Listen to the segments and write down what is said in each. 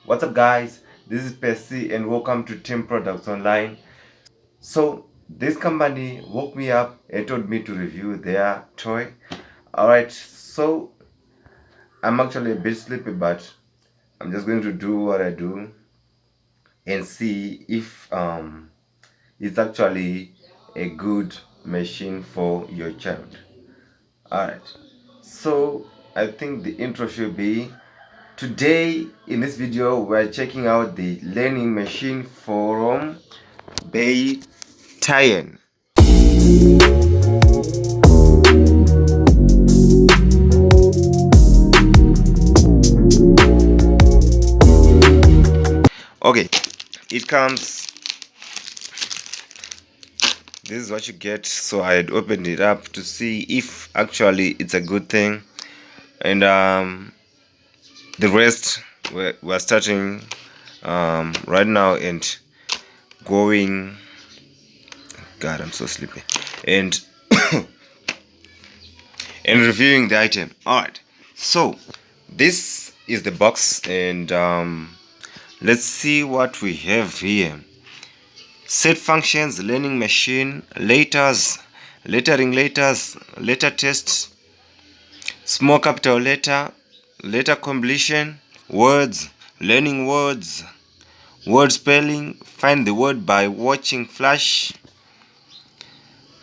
What's up, guys? This is Percy, and welcome to Team Products Online. So, this company woke me up and told me to review their toy. Alright, so I'm actually a bit sleepy, but I'm just going to do what I do and see if it's actually a good machine for your child. Alright, so I think the intro should be today. In this video, we're checking out the learning machine from Bay Tian. Okay, it comes. This is what you get. So I had opened it up to see if actually it's a good thing, and the rest we're starting right now and going. God, I'm so sleepy. And and reviewing the item. All right. So this is the box, and let's see what we have here. Set functions, learning machine, letters, letter test, small capital letter, letter completion, words, learning words, word spelling, find the word by watching flash,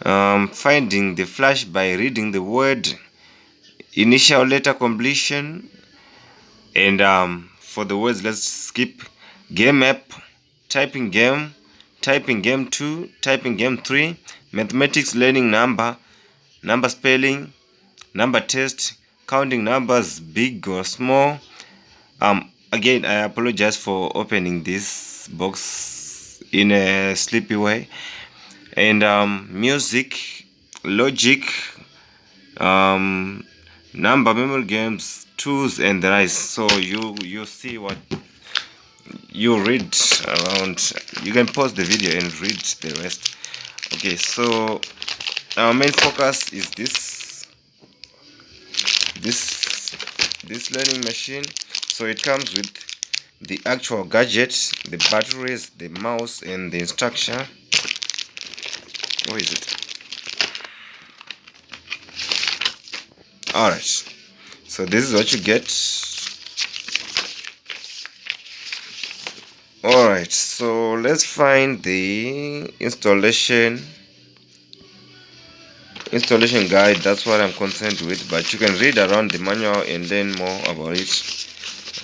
finding the flash by reading the word, initial letter completion, and for the words, let's skip game app, typing game 2, typing game 3, mathematics learning number spelling, number test, counting numbers big or small. Again, I apologize for opening this box in a sleepy way. And music, logic, number, memory games, tools, and the rest. So you see what you read around. You can pause the video and read the rest. Okay, so our main focus is this learning machine. So it comes with the actual gadget, the batteries, the mouse, and the instruction. Where is it? Alright, so this is what you get. Alright, so let's find the installation guide. That's what I'm concerned with, but you can read around the manual and learn more about it.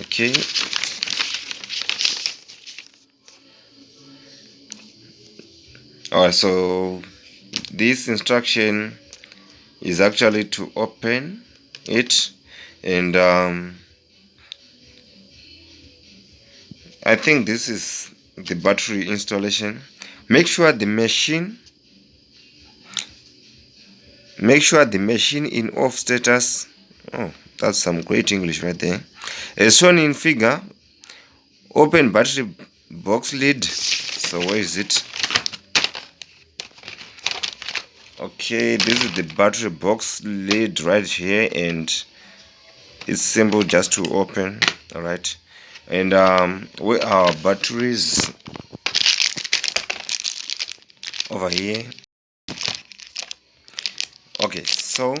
Okay, alright, so this instruction is actually to open it, and I think this is the battery installation. Make sure the machine in off status. Oh, that's some great English right there. As shown in figure, open battery box lid. So where is it? Okay, this is the battery box lid right here, and it's simple just to open. All right, and where are our batteries? Over here. Okay, so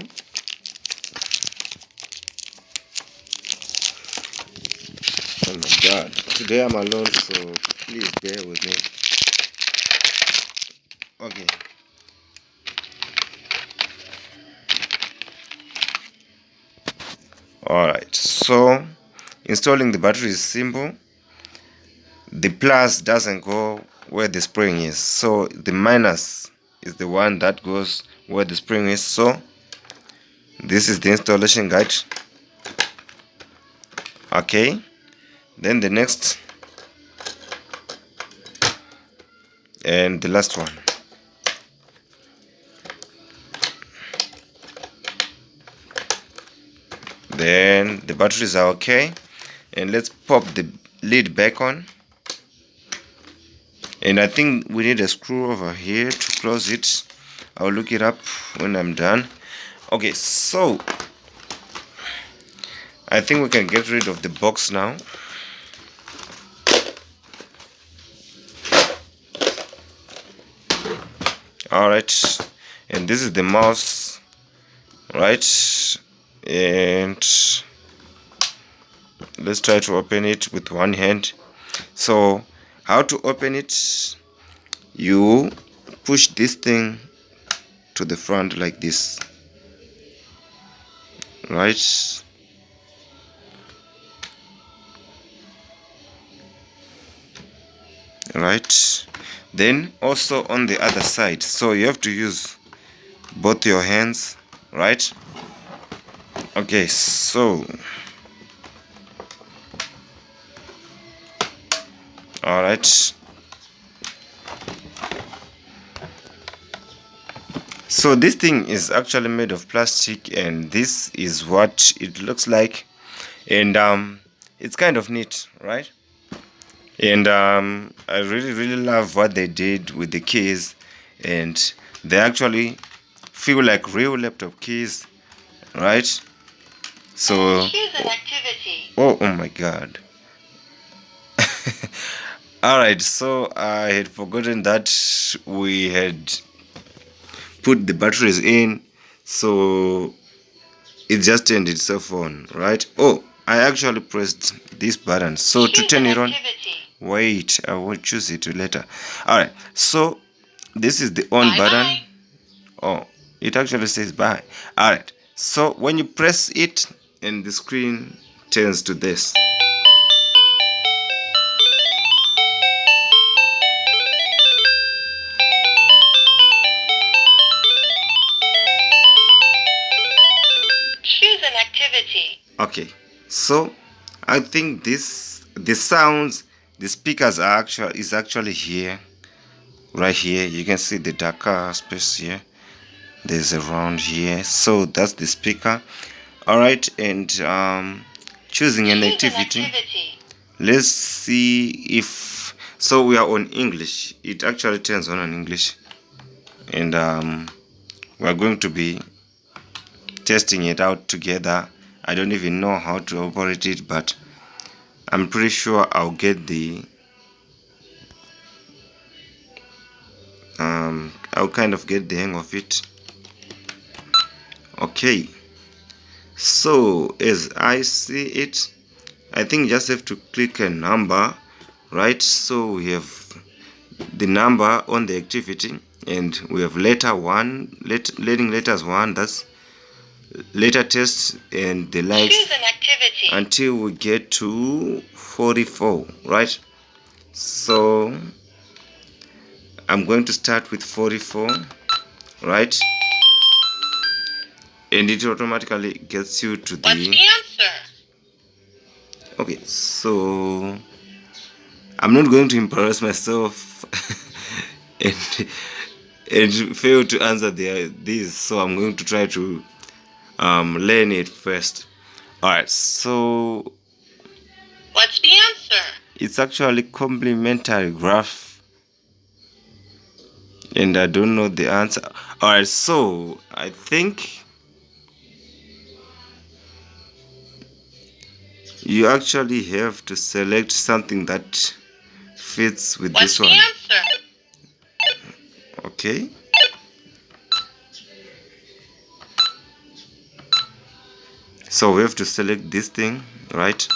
oh my god, today I'm alone, so please bear with me. Okay, alright, so installing the battery is simple. The plus doesn't go where the spring is, so the minus is the one that goes where the spring is. So this is the installation guide. Okay, then the next and the last one. Then the batteries are okay, and let's pop the lid back on. And I think we need a screw over here to close it. I'll look it up when I'm done. Okay, so I think we can get rid of the box now. All right, and this is the mouse, right? And let's try to open it with one hand. So how to open it? You push this thing to the front like this, right? Right, then also on the other side, so you have to use both your hands, right? Okay, so all right, so this thing is actually made of plastic, and this is what it looks like, and it's kind of neat, right? And I really love what they did with the keys, and they actually feel like real laptop keys, right? So choose an activity. oh my god. All right, so I had forgotten that we had put the batteries in, so it just turned itself on, right? Oh, I actually pressed this button, so to Choose turn an it on, activity. wait, I will choose it later. All right, so this is the on Bye button. bye. Oh, it actually says bye. All right, so when you press it and the screen turns to this. Choose an activity. Okay, so I think the sounds, the speakers are actually here, right here. You can see the darker space here. There's a round here, so that's the speaker. All right, and choosing an Choose activity. an activity. Let's see if so we are on English. It actually turns on English, and we're going to be testing it out together. I don't even know how to operate it, but I'm pretty sure I'll get the I'll kind of get the hang of it. Okay, so as I see it, I think you just have to click a number, right? So we have the number on the activity, and we have letter 1, leading letters 1, that's letter test, and the likes Choose an activity. until we get to 44, right? So I'm going to start with 44, right? And it automatically gets you to What's the the answer? okay, so I'm not going to embarrass myself and fail to answer these, so I'm going to try to learn it first. All right, so What's the answer? it's actually complementary graph, and I don't know the answer. All right, so I think you actually have to select something that fits with What's this one. the answer? Okay, so we have to select this thing, right?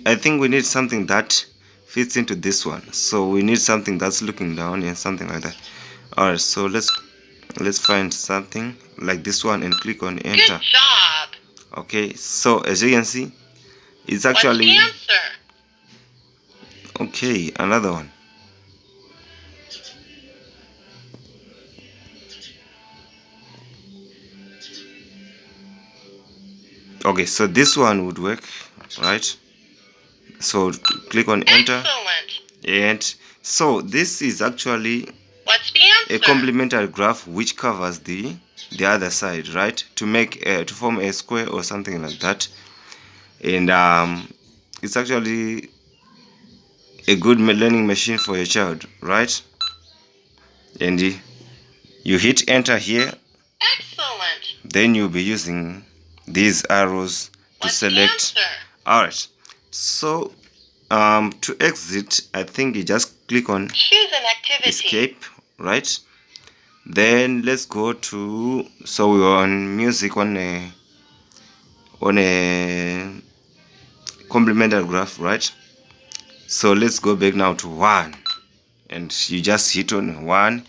I think we need something that fits into this one, so we need something that's looking down and something like that. All right, so let's find something like this one and click on enter. Good job. Okay, so as you can see, it's What's the actually answer? okay. Another one. Okay, so this one would work, right? So click on enter, Excellent. and so this is actually What's the a answer? complementary graph which covers the other side, right? To make to form a square or something like that. And it's actually a good learning machine for your child, right? And you hit enter here, Excellent. then you'll be using these arrows to What's select. the answer? All right, so to exit, I think you just click on Choose an activity. escape, right? Then let's go to, so we are on music on a complementary graph, right? So let's go back now to 1, and you just hit on 1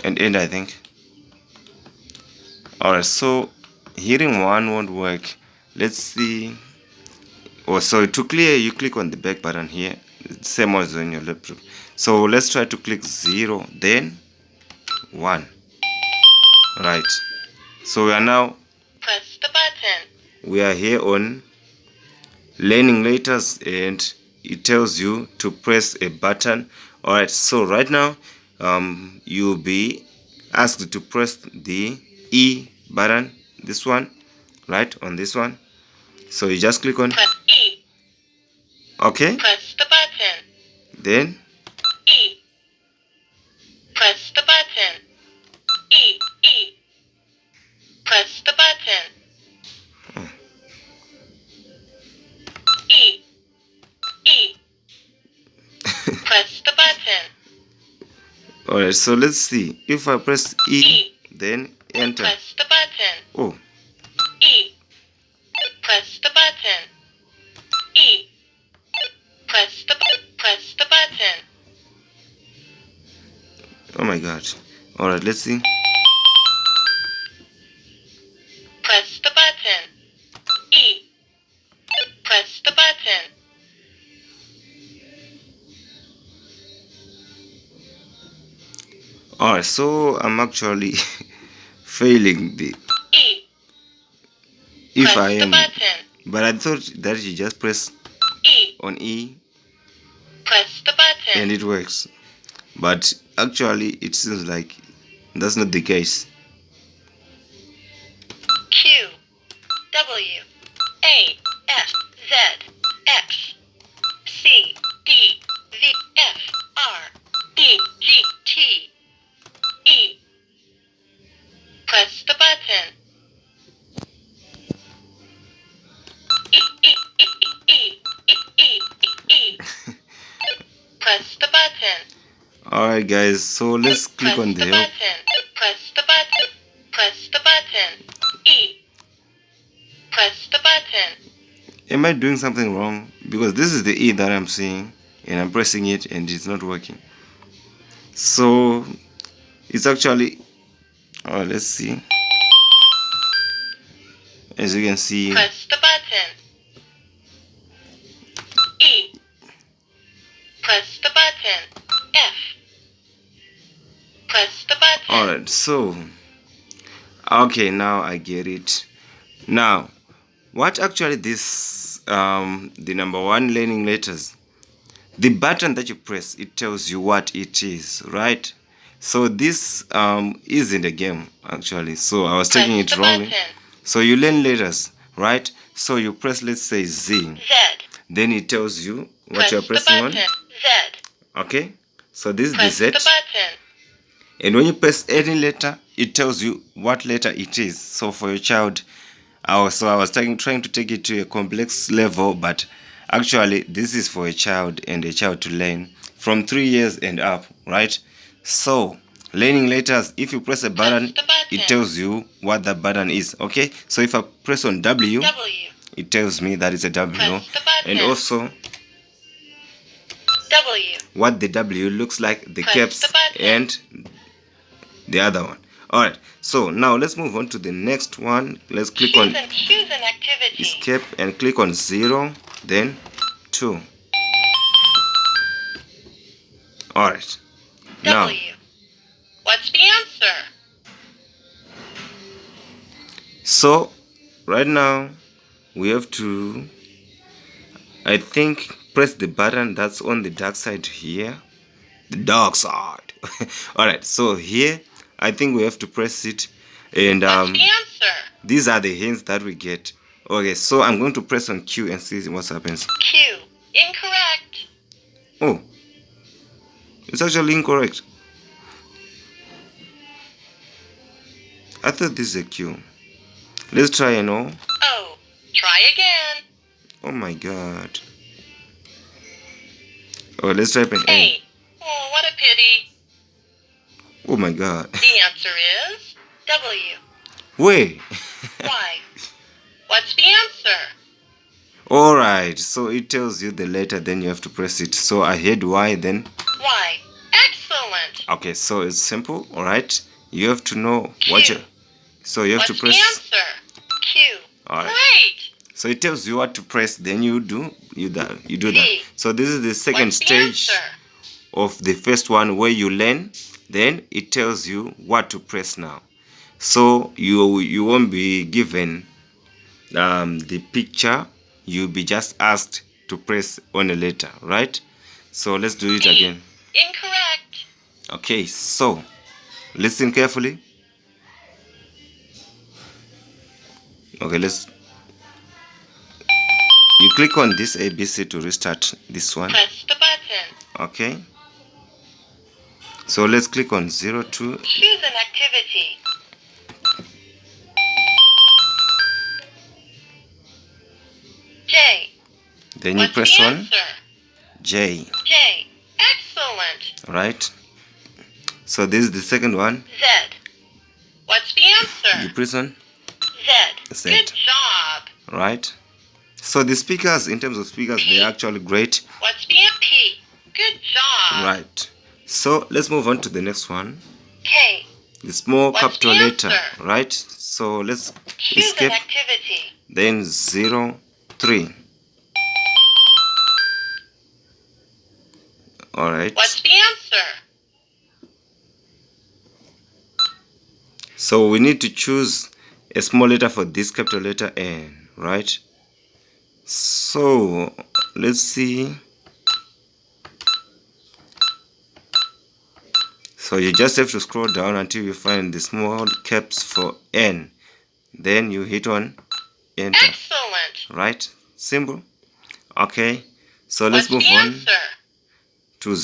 and end, I think. Alright, so hitting 1 won't work. Let's see. So to clear, you click on the back button here, same as on your laptop. So let's try to click 0, then 1. Right, so we are now, Press the button. we are here on learning letters, and it tells you to press a button. Alright, so right now you'll be asked to press the E button, this one, right, on this one. So you just click on, Press E. okay, Press the button. then E. Press the button. E. E. Press the button. E. E. Press the button. alright, so let's see. If I press E, E. then enter. Press the button. Oh, E. Press the button. E. Press the button. oh my god. Alright, let's see. Press the button. E. Press the button. Alright, so I'm actually failing the, E. if Press I the am, button. but I thought that you just press E. on E Press the button. and it works, but actually it seems like that's not the case. Q. W. A. F. Z. X. C. D. V. F. R. D. G. T. E. Press the button. E. E. E. E. E. E. E. Press the button. Alright guys, so let's click on the help. button. Press the button. Press the button. E. Press the button. Am I doing something wrong? Because this is the E that I'm seeing, and I'm pressing it and it's not working. So it's actually, oh, let's see. As you can see, Press the button. E. Press the button. F. Press the button. alright, so okay, now I get it. Now, what actually this the number 1 learning letters, the button that you press, it tells you what it is, right? So this isn't a game actually, so I was taking it Press the wrongly. button. So you learn letters, right? So you press, let's say Z, Z. then it tells you what Press you're the pressing on. button. Z. Okay, so this is the Press Z, the button. and when you press any letter, it tells you what letter it is. So for your child, I was trying to take it to a complex level, but actually this is for a child and a child to learn from 3 years and up, right? So learning letters, if you press a button, the button. it tells you what the button is. Okay, so if I press on W, W. it tells me that it's a W, Press the button. and also W. what the W looks like, the Press caps, the button. and the other one. Alright, so now let's move on to the next one. Let's click on Choose an activity. escape and click on 0, then 2. Alright, now W. What's the answer? so right now we have to, I think, press the button that's on the dark side here, the dark side. Alright, so here I think we have to press it, and What's the answer? these are the hints that we get. Okay, so I'm going to press on Q and see what happens. Q. Incorrect. Oh, it's actually incorrect. I thought this is a Q. Let's try an O. O. Try again. Oh my god. Oh, let's type in A. A. Oh, what a pity. Oh my god. The answer is W. Wait. Y. What's the answer? Alright, so it tells you the letter, then you have to press it. So I heard Y, then Y. Excellent. okay, so it's simple. Alright, you have to know what Q. you, so you have What's to press. the answer? Q. Alright, Great. so it tells you what to press, then you do that. Z. So this is the second What's the stage answer? of the first one where you learn, then it tells you what to press now. So you won't be given the picture, you'll be just asked to press on a letter, right? So let's do it D. again. Incorrect. Okay, so listen carefully. Okay, you click on this ABC to restart this one. Press the button. Okay, so let's click on 02. Choose an activity. J. Then you What's press the on answer? J, J. Excellent. right? So this is the second one. Z. What's the answer? You press on Z. Z. Good job. right? So the speakers, in terms of speakers, they're actually great, What's the P? Good job. right? So let's move on to the next one. K. The small What's capital the letter, answer? right? So let's Choose escape, an activity. then 03. All right. What's the answer? So we need to choose a small letter for this capital letter N, right? So let's see. So you just have to scroll down until you find the small caps for N. Then you hit on enter, Excellent. right? Simple. Okay. So let's What's move the on answer? to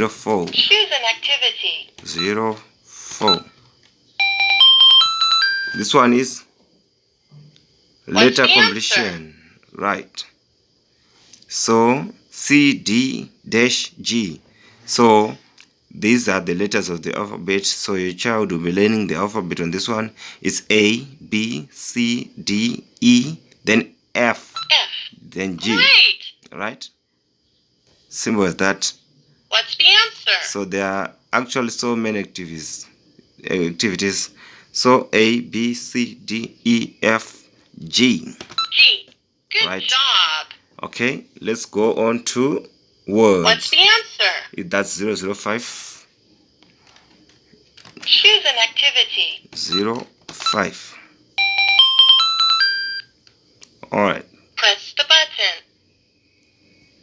004. Choose an activity. 04. This one is What's letter the completion, right? So CD-G. So these are the letters of the alphabet. So your child will be learning the alphabet on this one. It's A, B, C, D, E, then F, F. then G, Great. right? Simple as that. What's the answer? So there are actually so many activities. So A, B, C, D, E, F, G. G. Good Right. job. Okay, let's go on to words. What's the answer? That's 005. Choose an activity. 05. Alright, Press the button.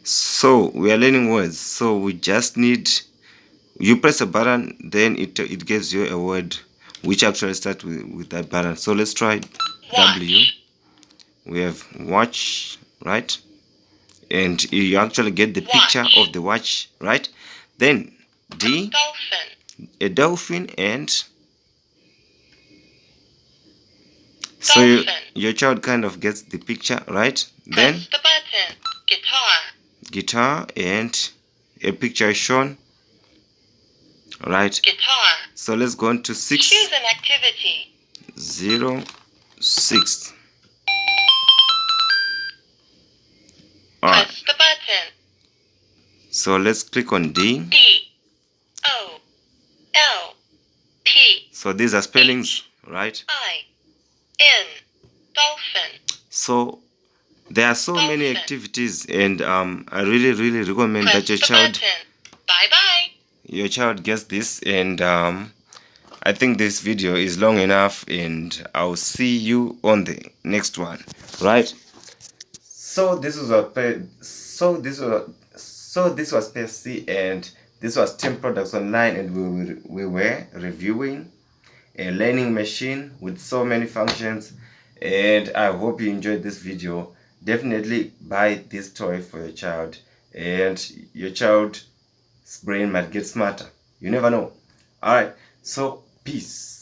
so we are learning words. So we just need, you press a button, then it gives you a word which actually starts with that button. So let's try W. Watch. We have watch, right? And you actually get the picture Watch. of the watch, right? Then D, Dolphin. a dolphin, and so Dolphin. your child kind of gets the picture, right? Then Press the button. Guitar. guitar, and a picture is shown, right? Guitar. So let's go on to Choose an activity. 606. Alright, Press the button. so let's click on D. D. O. L. P. So these are spellings, right? I. N. Dolphin. So there are so many Dolphin. activities, and I really recommend Press that your the child button. Bye-bye. gets this. And I think this video is long enough, and I'll see you on the next one, right? So this was Percy, and this was Team Products Online, and we were reviewing a learning machine with so many functions. And I hope you enjoyed this video. Definitely buy this toy for your child, and your child's brain might get smarter. You never know. Alright, so peace.